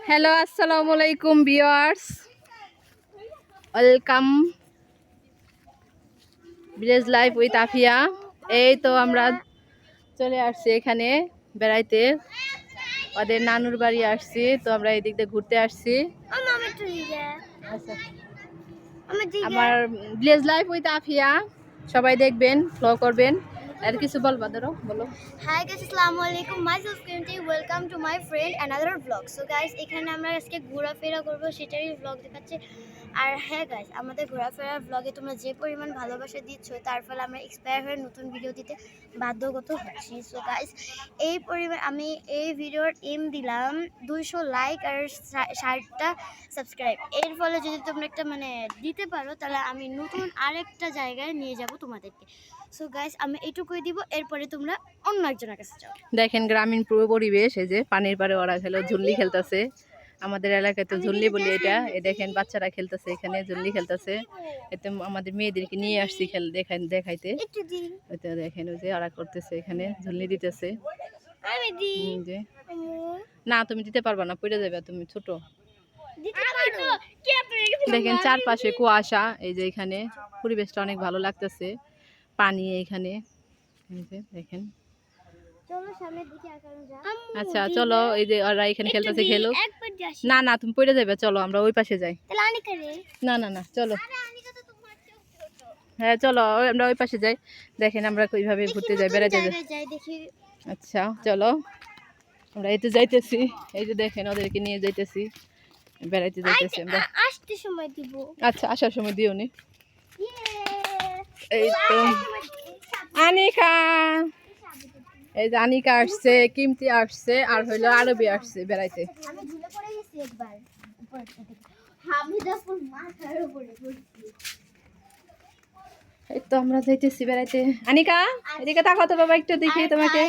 Hello আসসালামু আলাইকুম viewers, welcome village life with Afia. এই তো আমরা চলে আসছি এখানে বেড়াইতে, ওদের নানুর বাড়ি আসছি। তো আমরা এই দিক দিয়ে ঘুরতে আসছি। আচ্ছা, আমার ভিলেজ লাইফ উইথ আফিয়া সবাই দেখবেন, ফলো করবেন। আর কিছু বলবা, ধরো বলো। Hi guys, Assalamualaikum. Myself Kinti. Welcome to my friend another vlog. So guys, এখানে আমরা আজকে ঘোরাফেরা করব সেটারই vlog দেখাচ্ছি। আর হ্যাঁ গাইস, আমাদের ঘোরাফেরার vlog-এ তোমরা যে পরিমাণ ভালোবাসা দিচ্ছ তার ফলে আমরা এক্সপায়ার হয়ে নতুন ভিডিও দিতে বাধ্যগত হচ্ছি। সো গাইস, এই পরিমাণ আমি এই ভিডিওর এম দিলাম 200 লাইক আর 60টা সাবস্ক্রাইব। এর ফলে যদি তোমরা একটা দিতে পারো তাহলে আমি নতুন আরেকটা জায়গায় নিয়ে যাব তোমাদেরকে। সো গাইস, আমি এইটুকুই দিব, এরপরে তোমরা অন্য একজনের কাছে যাও। দেখেন গ্রামীণ পুরো পরিবেশ, এই যে পানির পাড়ে ওরা ঝুল্লি খেলতেছে। আমাদের এলাকায় তো ঝুল্লি বলি এটা। এই দেখেন বাচ্চারা খেলতেছে, এখানে ঝুল্লি খেলতেছে। এতে আমাদের মেয়েদেরকে নিয়ে আসছি দেখাইতে। ওইটা দেখেন, ওই যে ওরা করতেছে, এখানে ঝুল্লি দিতেছে। যে না, তুমি দিতে পারবা না, পড়ে যাবে, তুমি ছোট। দেখেন চারপাশে কুয়াশা, এই যে এখানে পরিবেশটা অনেক ভালো লাগতেছে। পানি এইখানে, দেখেন। আচ্ছা চলো, এই যে ওরা এখানে খেলতেছে, খেলো। না না, তুমি পড়ে যাবে, চলো আমরা ওই পাশে যাই। না না না, চলো। হ্যাঁ চলো, আমরা ওই পাশে যাই। দেখেন আমরা কিভাবে ঘুরতে যাই, বেড়াতে যাই। আচ্ছা চলো, আমরা এই তো যাইতেছি। এই যে দেখেন ওদেরকে নিয়ে যাইতেছি, বেড়াইতে যাইতেছি আমরা। আসতে সময় দিব। আচ্ছা, আসার সময় দিও নি। এই তো আনিকা, এই যে আনিকা আসছে, কিমতি আসছে, আর হইলো আরবি আসছে বেড়াইতে। আমি ঝুলে পড়ে গেছি একবার উপর থেকে। আমি যখন মাথার উপরে পড়ছি। এই তো আমরা যাইতেছি বেড়াইতে। আনিকা এদিকে তাকাও তো বাবা, একটু দেখি তোমাকে।